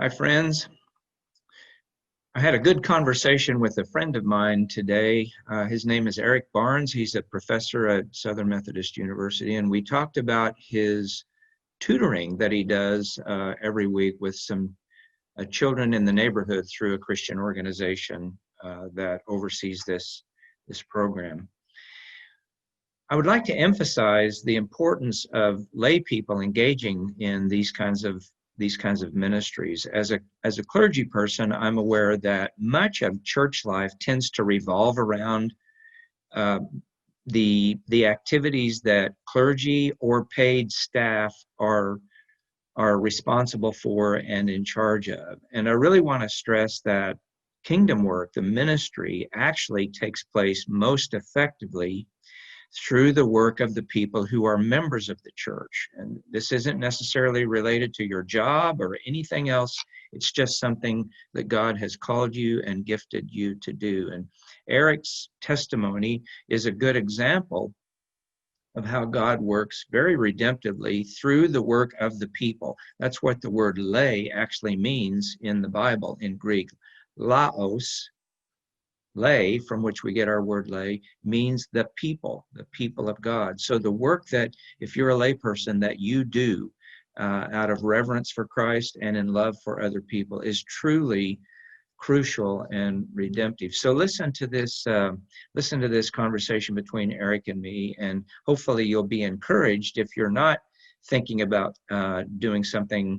Hi, friends. I had a good conversation with a friend of mine today. His name is Eric Barnes. He's a professor at Southern Methodist University, and we talked about his tutoring that he does every week with some children in the neighborhood through a Christian organization that oversees this program. I would like to emphasize the importance of lay people engaging in these kinds of ministries. As a clergy person, I'm aware that much of church life tends to revolve around the activities that clergy or paid staff are responsible for and in charge of. And I really want to stress that kingdom work, the ministry, actually takes place most effectively through the work of the people who are members of the church. And this isn't necessarily related to your job or anything else. It's just something that God has called you and gifted you to do. And Eric's testimony is a good example of how God works very redemptively through the work of the people. That's what the word lay actually means in the Bible in Greek. Laos, lay, from which we get our word lay, means the people of God. So the work that, if you're a layperson, that you do out of reverence for Christ and in love for other people is truly crucial and redemptive. So listen to this conversation between Eric and me, and hopefully you'll be encouraged if you're not thinking about doing something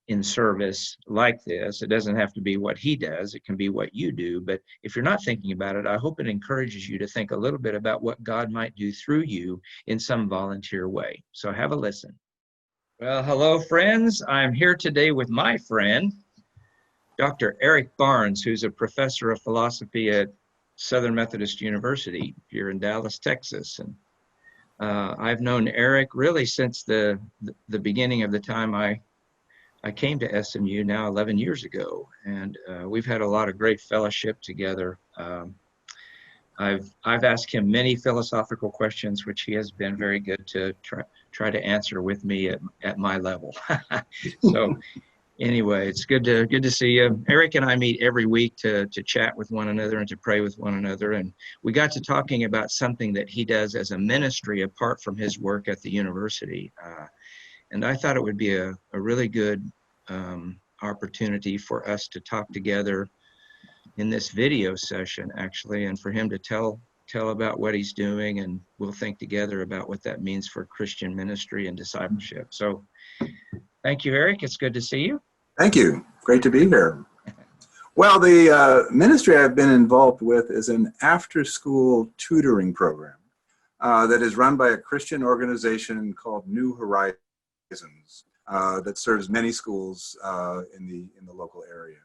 in service like this. It doesn't have to be what he does, it can be what you do. But if you're not thinking about it, I hope it encourages you to think a little bit about what God might do through you in some volunteer way. So have a listen. Well, hello, friends. I'm here today with my friend, Dr. Eric Barnes, who's a professor of philosophy at Southern Methodist University here in Dallas, Texas. And I've known Eric really since the beginning of the time I came to SMU now 11 years ago, and we've had a lot of great fellowship together. I've asked him many philosophical questions, which he has been very good to try to answer with me at my level. So anyway, it's good to see you. Eric and I meet every week to chat with one another and to pray with one another. And we got to talking about something that he does as a ministry apart from his work at the university. And I thought it would be a really good opportunity for us to talk together in this video session, actually, and for him to tell about what he's doing, and we'll think together about what that means for Christian ministry and discipleship. So thank you, Eric. It's good to see you. Thank you. Great to be here. Well, the ministry I've been involved with is an after-school tutoring program that is run by a Christian organization called New Horizons. That serves many schools in the local area.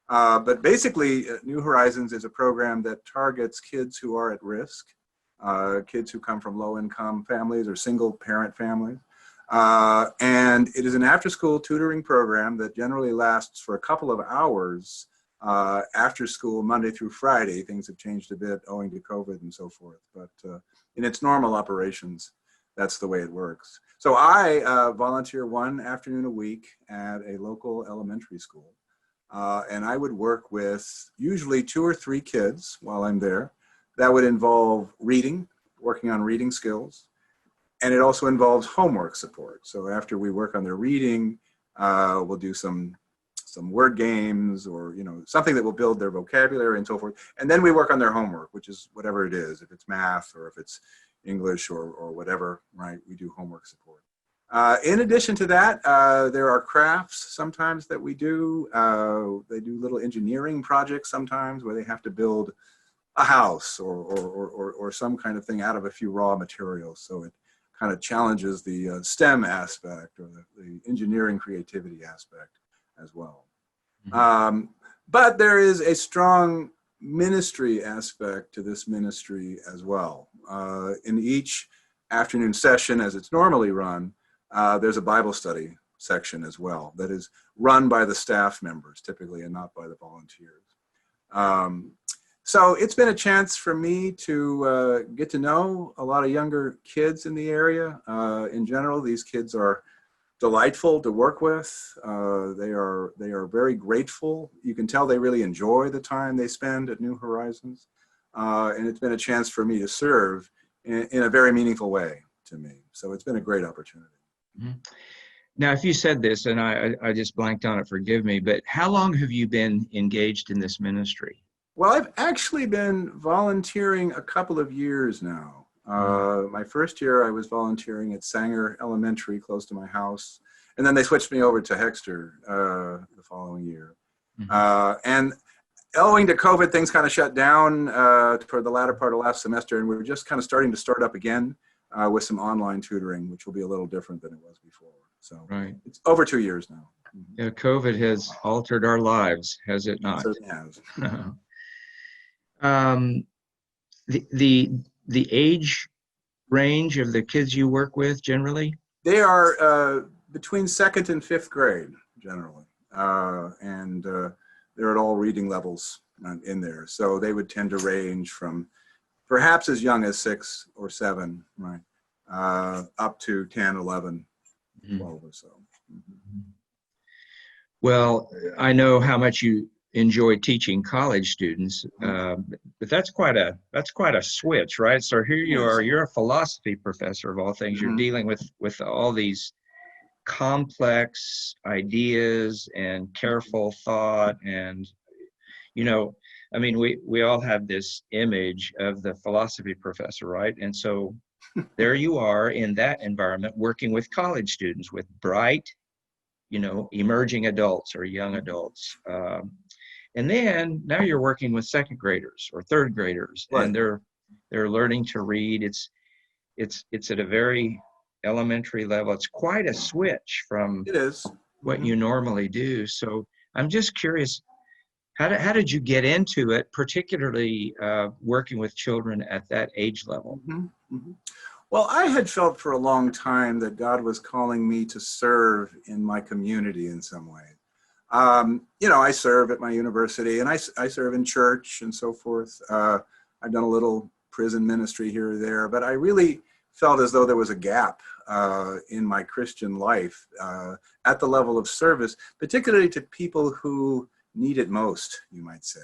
But basically, New Horizons is a program that targets kids who are at risk, kids who come from low-income families or single-parent families. And it is an after-school tutoring program that generally lasts for a couple of hours after school, Monday through Friday. Things have changed a bit owing to COVID and so forth. But in its normal operations, that's the way it works. So I volunteer one afternoon a week at a local elementary school. And I would work with usually 2 or 3 kids while I'm there. That would involve reading, working on reading skills. And it also involves homework support. So after we work on their reading, we'll do some word games or something that will build their vocabulary and so forth. And then we work on their homework, which is whatever it is, if it's math or if it's English or whatever, right? We do homework support. In addition to that, there are crafts sometimes that we do. They do little engineering projects sometimes where they have to build a house or some kind of thing out of a few raw materials. So it kind of challenges the STEM aspect or the engineering creativity aspect as well. Mm-hmm. But there is a strong ministry aspect to this ministry as well. In each afternoon session, as it's normally run, there's a Bible study section as well that is run by the staff members typically and not by the volunteers. So it's been a chance for me to get to know a lot of younger kids in the area. In general, these kids are delightful to work with. They are very grateful. You can tell they really enjoy the time they spend at New Horizons. And it's been a chance for me to serve in a very meaningful way to me. So it's been a great opportunity. Mhm. Now, if you said this, and I just blanked on it, forgive me, but how long have you been engaged in this ministry? Well, I've actually been volunteering a couple of years now. My first year, I was volunteering at Sanger Elementary, close to my house. And then they switched me over to Hexter the following year. And owing to COVID, things kind of shut down for the latter part of last semester. And we were just kind of starting to start up again with some online tutoring, which will be a little different than it was before. So Right. it's over 2 years now. Yeah, COVID has altered our lives, has it not? It certainly has. Um, the age range of the kids you work with generally? They are between second and fifth grade, generally. And they're at all reading levels in there. So they would tend to range from perhaps as young as 6 or 7, right, up to 10, 11, 12 or so. Well, I know how much you enjoy teaching college students, but that's quite a switch, right? So here you are, you're a philosophy professor of all things. You're dealing with all these complex ideas and careful thought, and I mean, we all have this image of the philosophy professor, right? And so there you are in that environment working with college students, with bright, emerging adults or young adults. And then now you're working with second graders or third graders, Right. and they're learning to read. It's at a very elementary level. It's quite a switch from It is. what you normally do. So I'm just curious, how did you get into it, particularly working with children at that age level? Well, I had felt for a long time that God was calling me to serve in my community in some way. I serve at my university, and I serve in church and so forth. I've done a little prison ministry here or there, but I really felt as though there was a gap in my Christian life at the level of service, particularly to people who need it most, you might say,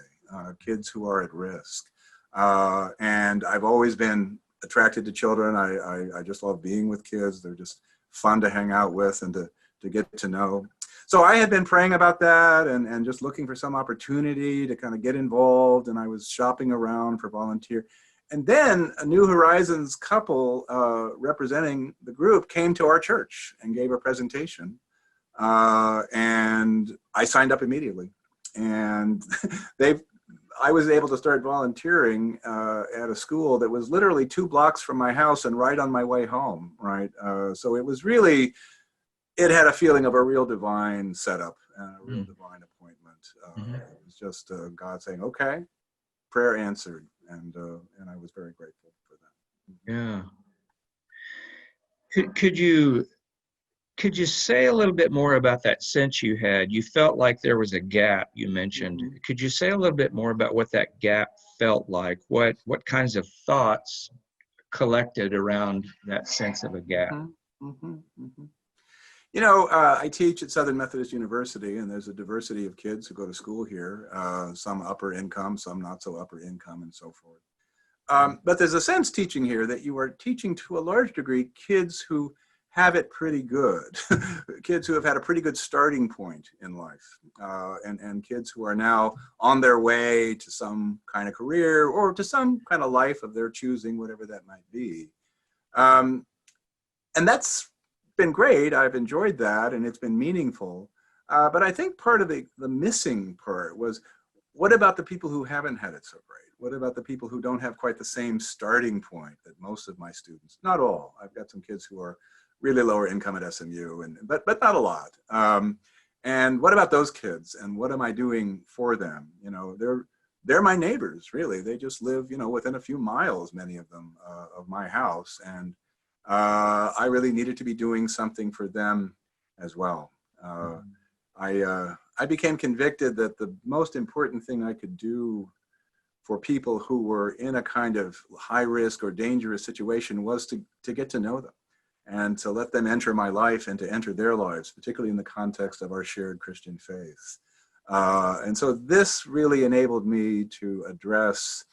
kids who are at risk. And I've always been attracted to children. I just love being with kids. They're just fun to hang out with and to get to know. So I had been praying about that and just looking for some opportunity to kind of get involved. And I was shopping around for volunteer. And then a New Horizons couple representing the group came to our church and gave a presentation. And I signed up immediately. And I was able to start volunteering at a school that was literally 2 blocks from my house and right on my way home, right? So it was really, it had a feeling of a real divine setup and a real divine appointment. It was just God saying, okay, prayer answered. And I was very grateful for that. Yeah. Could you say a little bit more about that sense you had? You felt like there was a gap, you mentioned. Could you say a little bit more about what that gap felt like? What kinds of thoughts collected around that sense of a gap? I teach at Southern Methodist University, and there's a diversity of kids who go to school here, some upper income, some not so upper income, and so forth. But there's a sense teaching here that you are teaching to a large degree kids who have it pretty good, kids who have had a pretty good starting point in life, and kids who are now on their way to some kind of career or to some kind of life of their choosing, whatever that might be. And that's been great. I've enjoyed that, and it's been meaningful. But I think part of the missing part was, what about the people who haven't had it so great? What about the people who don't have quite the same starting point that most of my students, not all. I've got some kids who are really lower income at SMU, but not a lot. And what about those kids? And what am I doing for them? They're my neighbors, really. They just live, within a few miles, many of them, of my house. And I really needed to be doing something for them as well. I became convicted that the most important thing I could do for people who were in a kind of high risk or dangerous situation was to get to know them. and to let them enter my life and to enter their lives, particularly in the context of our shared Christian faith. And so this really enabled me to address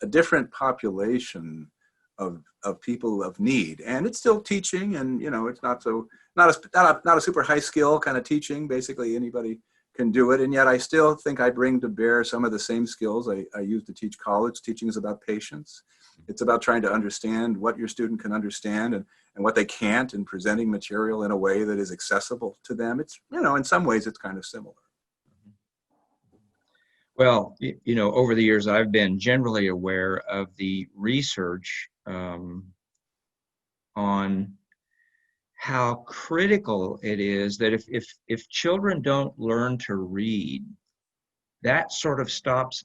a different population of people of need. And it's still teaching, and it's not a super high skill kind of teaching. Basically anybody can do it, and yet I still think I bring to bear some of the same skills I use to teach college. Teaching is about patience. It's about trying to understand what your student can understand and what they can't, and presenting material in a way that is accessible to them. It's, in some ways it's kind of similar. Well, over the years, I've been generally aware of the research on how critical it is that if children don't learn to read, that sort of stops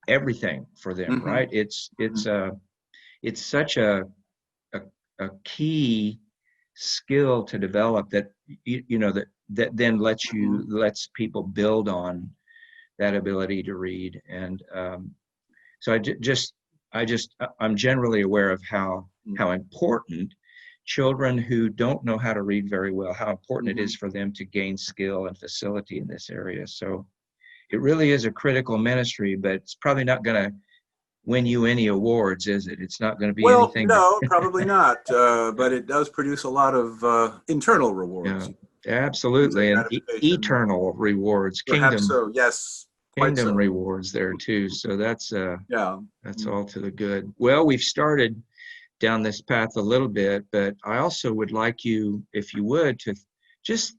everything for them, Mm-hmm. right? It's such a key skill to develop that that then lets people build on that ability to read. And so I'm generally aware of how important children who don't know how to read very well, how important it is for them to gain skill and facility in this area. So it really is a critical ministry, but it's probably not going to win you any awards, is it? It's not going to be anything. No, probably not. But it does produce a lot of internal rewards. Yeah, absolutely, and eternal rewards, perhaps so. Yes, kingdom rewards there too. So that's all to the good. Well, we've started down this path a little bit, but I also would like you, if you would, to just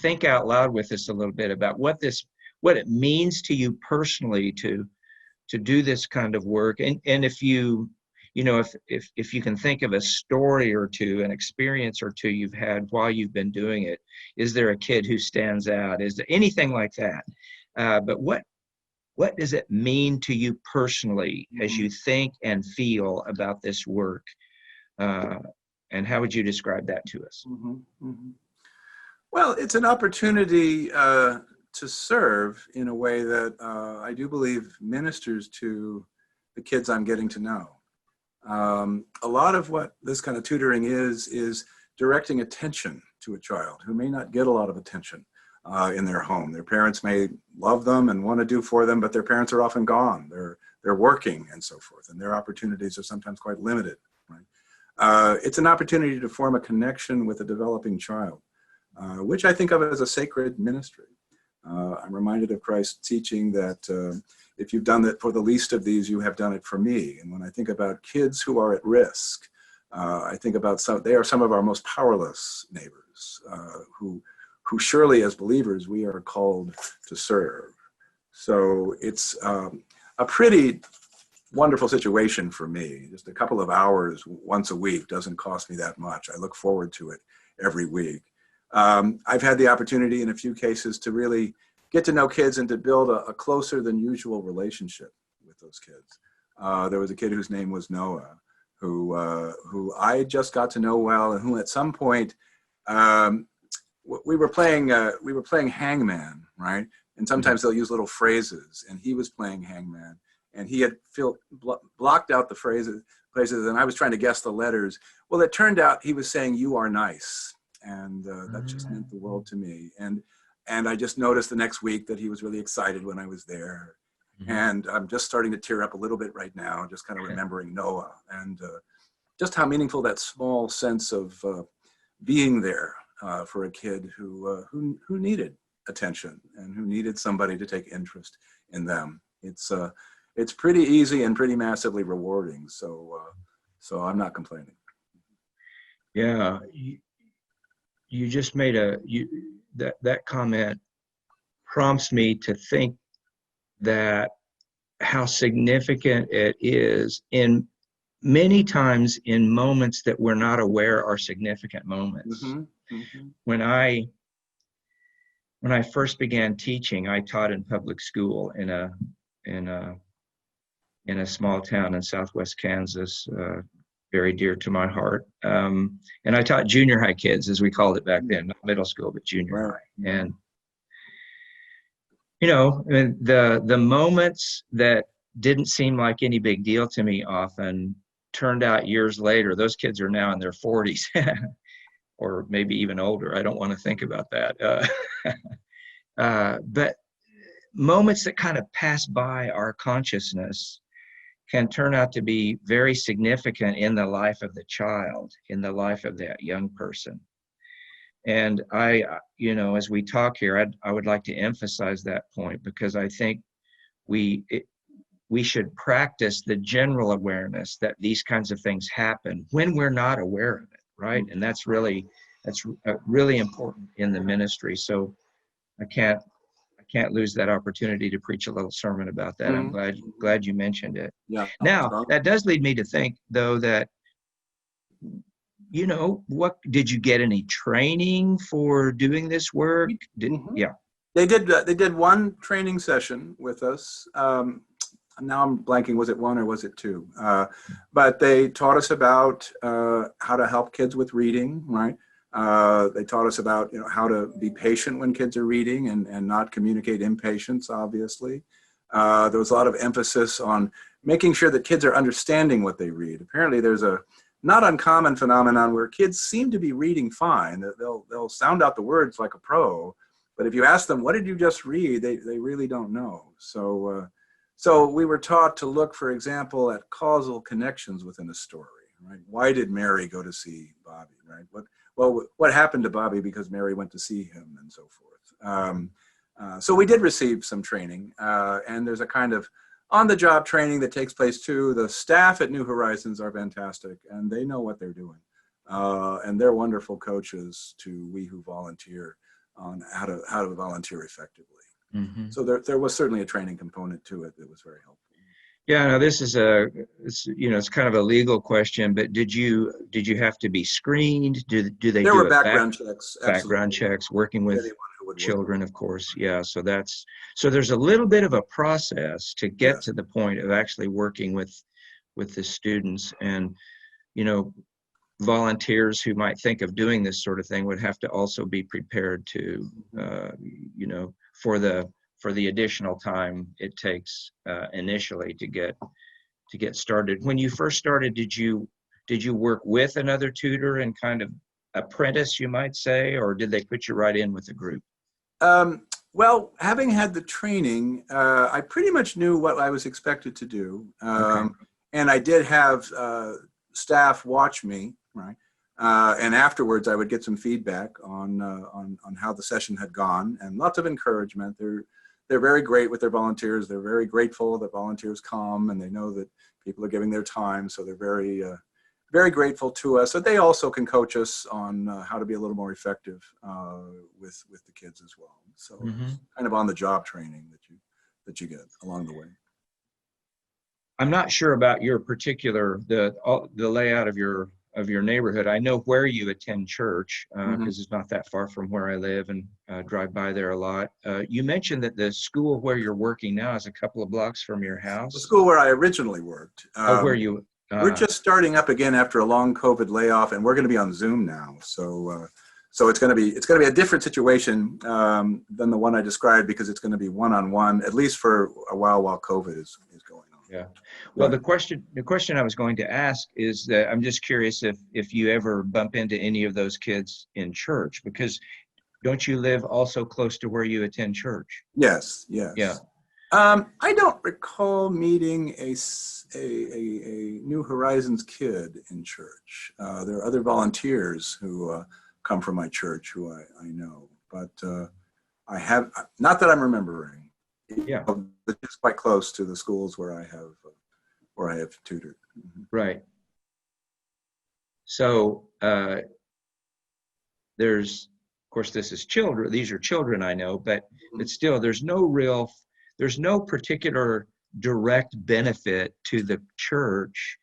think out loud with us a little bit about what it means to you personally to do this kind of work. And if you if you can think of a story or two, an experience or two you've had while you've been doing it. Is there a kid who stands out? Is there anything like that? But what does it mean to you personally as you think and feel about this work? And how would you describe that to us? Well, it's an opportunity to serve in a way that I do believe ministers to the kids I'm getting to know. A lot of what this kind of tutoring is directing attention to a child who may not get a lot of attention in their home. Their parents may love them and want to do for them, but their parents are often gone. They're working and so forth, and their opportunities are sometimes quite limited. Right? It's an opportunity to form a connection with a developing child, which I think of as a sacred ministry. I'm reminded of Christ's teaching that if you've done it for the least of these, you have done it for me. And when I think about kids who are at risk, I think about they are some of our most powerless neighbors who surely as believers we are called to serve. So it's a pretty wonderful situation for me. Just a couple of hours once a week doesn't cost me that much. I look forward to it every week. I've had the opportunity in a few cases to really get to know kids and to build a closer than usual relationship with those kids. There was a kid whose name was Noah, who I just got to know well, and who at some point we were playing hangman, right? And sometimes they'll use little phrases, and he was playing hangman, and he had blocked out the phrases, and I was trying to guess the letters. Well, it turned out he was saying "you are nice." And that just meant the world to me. And I just noticed the next week that he was really excited when I was there. And I'm just starting to tear up a little bit right now, just kind of remembering Noah and just how meaningful that small sense of being there for a kid who needed attention and who needed somebody to take interest in them. It's pretty easy and pretty massively rewarding. So I'm not complaining. Yeah. You just made that comment prompts me to think that how significant it is in many times in moments that we're not aware are significant moments. When I first began teaching, I taught in public school in a small town in southwest Kansas, very dear to my heart. And I taught junior high kids, as we called it back then, not middle school, but junior high. And, the moments that didn't seem like any big deal to me often turned out years later, those kids are now in their 40s. or maybe even older. I don't want to think about that. But moments that kind of pass by our consciousness can turn out to be very significant in the life of the child, in the life of that young person. And as we talk here, I would like to emphasize that point, because I think we should practice the general awareness that these kinds of things happen when we're not aware of it, right? And that's really important in the ministry. So I can't lose that opportunity to preach a little sermon about that. I'm glad you mentioned it. Yeah. Now, that does lead me to think, though, that, what did you get any training for doing this work? Yeah. They did one training session with us. Now I'm blanking, was it one or was it two? But they taught us about how to help kids with reading, right? They taught us about how to be patient when kids are reading and not communicate impatience, obviously. There was a lot of emphasis on making sure that kids are understanding what they read. Apparently there's a not uncommon phenomenon where kids seem to be reading fine. They'll sound out the words like a pro, but if you ask them, what did you just read? They really don't know. So we were taught to look, for example, at causal connections within a story, right? Why did Mary go to see Bobby, right? What happened to Bobby because Mary went to see him, and so forth. So we did receive some training, and there's a kind of on-the-job training that takes place too. The staff at New Horizons are fantastic, and they know what they're doing. And they're wonderful coaches to we who volunteer on how to volunteer effectively. So there was certainly a training component to it that was very helpful. Yeah, no, this is it's kind of a legal question, but did you have to be screened? Do they There do were background checks? Background checks, working with children, of course. Yeah, so there's a little bit of a process to get to the point of actually working with the students, and volunteers who might think of doing this sort of thing would have to also be prepared to for the additional time it takes initially to get started. When you first started, did you work with another tutor and kind of apprentice, you might say, or did they put you right in with the group? Well, having had the training, I pretty much knew what I was expected to do. And I did have staff watch me, right? And afterwards, I would get some feedback on how the session had gone, and lots of encouragement. They're very great with their volunteers. They're very grateful that volunteers come, and they know that people are giving their time. So they're very, very grateful to us. So they also can coach us on how to be a little more effective with the kids as well. So it's kind of on-the-job training that you get along the way. I'm not sure about your particular the layout of your neighborhood. I know where you attend church because it's not that far from where I live, and drive by there a lot. You mentioned that the school where you're working now is a couple of blocks from your house. The school where I originally worked. Where you? We're just starting up again after a long COVID layoff, and we're going to be on Zoom now. So it's going to be a different situation than the one I described, because it's going to be one-on-one, at least for a while COVID is going on. Yeah. Well, the question I was going to ask is that I'm just curious if you ever bump into any of those kids in church, because don't you live also close to where you attend church? Yes. Yeah. I don't recall meeting a New Horizons kid in church. There are other volunteers who come from my church who I know, but I have, not that I'm remembering. Yeah, it's quite close to the schools where I have tutored. Right. So there's, of course, this is children. These are children, I know, but still, there's no particular direct benefit to the church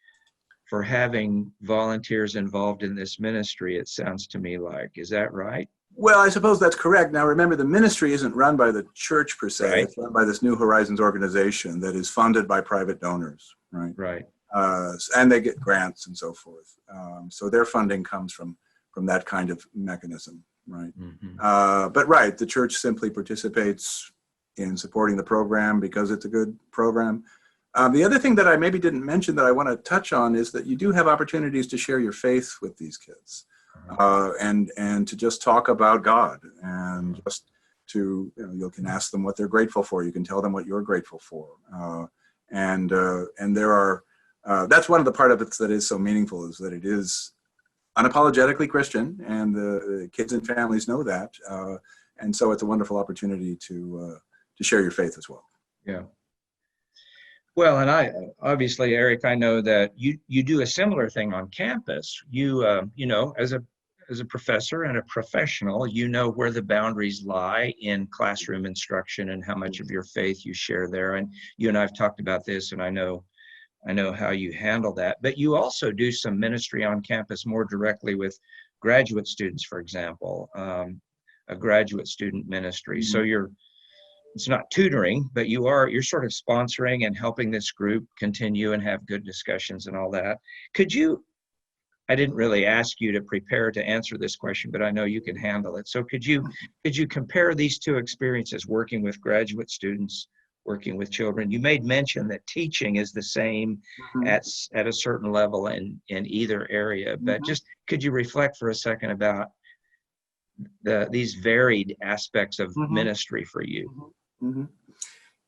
for having volunteers involved in this ministry. It sounds to me like, is that right? Well, I suppose that's correct. Now, remember, the ministry isn't run by the church per se. Right. It's run by this New Horizons organization that is funded by private donors, right? Right. And they get grants and so forth. So their funding comes from that kind of mechanism, right? But right, the church simply participates in supporting the program because it's a good program. The other thing that I maybe didn't mention that I want to touch on is that you do have opportunities to share your faith with these kids. and to just talk about God, and just to, you can ask them what they're grateful for. You can tell them what you're grateful for, and there are that's one of the part of it that is so meaningful, is that it is unapologetically Christian, and the kids and families know that, and so it's a wonderful opportunity to share your faith as well. Yeah. Well, and I obviously, Eric, I know that you do a similar thing on campus. You know, as a professor and a professional, you know where the boundaries lie in classroom instruction and how much of your faith you share there. And you and I've talked about this, and I know how you handle that. But you also do some ministry on campus more directly with graduate students, for example, a graduate student ministry. So it's not tutoring, but you're sort of sponsoring and helping this group continue and have good discussions and all that. I didn't really ask you to prepare to answer this question, but I know you can handle it. So could you compare these two experiences, working with graduate students, working with children? You made mention that teaching is the same at a certain level in either area, but just could you reflect for a second about these varied aspects of ministry for you?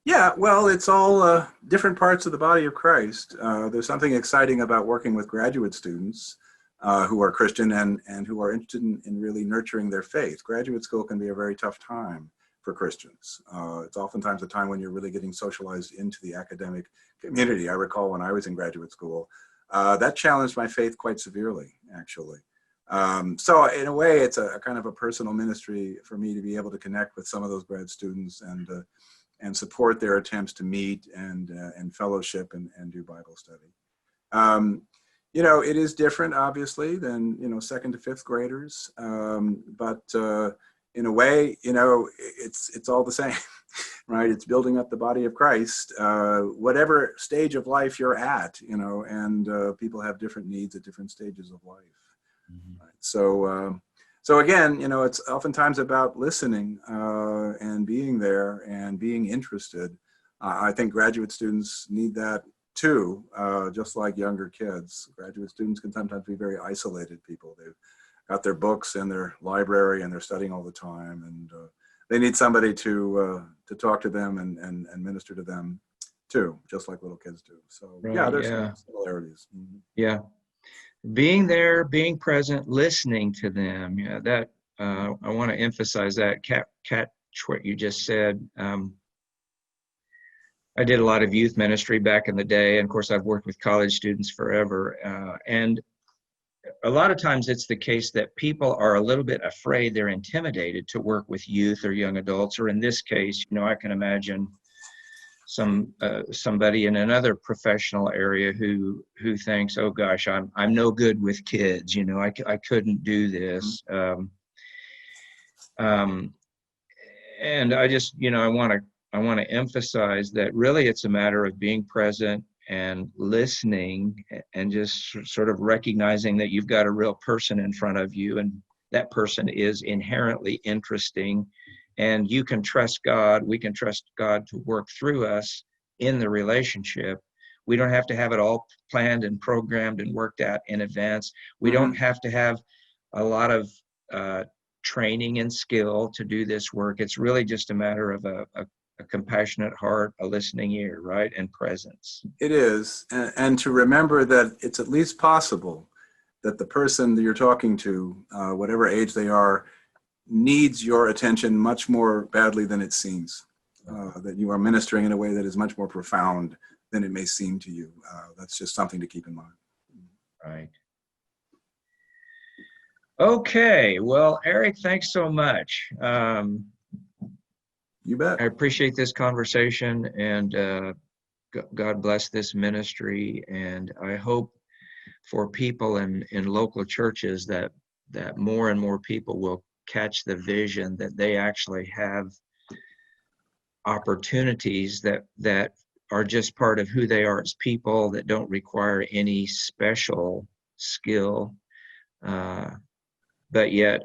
Yeah, well, it's all different parts of the body of Christ. There's something exciting about working with graduate students who are Christian and who are interested in really nurturing their faith. Graduate school can be a very tough time for Christians. It's oftentimes a time when you're really getting socialized into the academic community. I recall when I was in graduate school, that challenged my faith quite severely, actually. So in a way, it's a kind of a personal ministry for me to be able to connect with some of those grad students and support their attempts to meet and fellowship and do Bible study. You know, it is different, obviously, than, second to fifth graders, but in a way, it's all the same, right? It's building up the body of Christ, whatever stage of life you're at, and people have different needs at different stages of life. Right? So again, it's oftentimes about listening and being there and being interested. I think graduate students need that too, just like younger kids. Graduate students can sometimes be very isolated people. They've got their books in their library and they're studying all the time, and they need somebody to talk to them and minister to them too, just like little kids do. So Right, yeah, there's some similarities. Yeah. Being there, being present, listening to them. Yeah, that I want to emphasize that. Catch what you just said. I did a lot of youth ministry back in the day, and of course I've worked with college students forever. And a lot of times it's the case that people are a little bit afraid, they're intimidated to work with youth or young adults, or in this case, I can imagine somebody in another professional area who thinks, oh gosh, I'm no good with kids, I couldn't do this. And I just, I want to emphasize that really it's a matter of being present and listening and just sort of recognizing that you've got a real person in front of you, and that person is inherently interesting. And you can trust God. We can trust God to work through us in the relationship. We don't have to have it all planned and programmed and worked out in advance. We don't have to have a lot of training and skill to do this work. It's really just a matter of a compassionate heart, a listening ear, right? And presence. It is. And to remember that it's at least possible that the person that you're talking to, whatever age they are, needs your attention much more badly than it seems, that you are ministering in a way that is much more profound than it may seem to you. That's just something to keep in mind. Right. Okay. Well, Eric, thanks so much. You bet. I appreciate this conversation, and God bless this ministry. And I hope for people in local churches that more and more people will catch the vision that they actually have opportunities that are just part of who they are as people, that don't require any special skill, but yet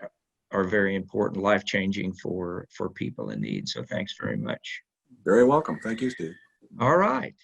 are very important, life-changing for people in need. So thanks very much. Very welcome. Thank you, Steve. All right.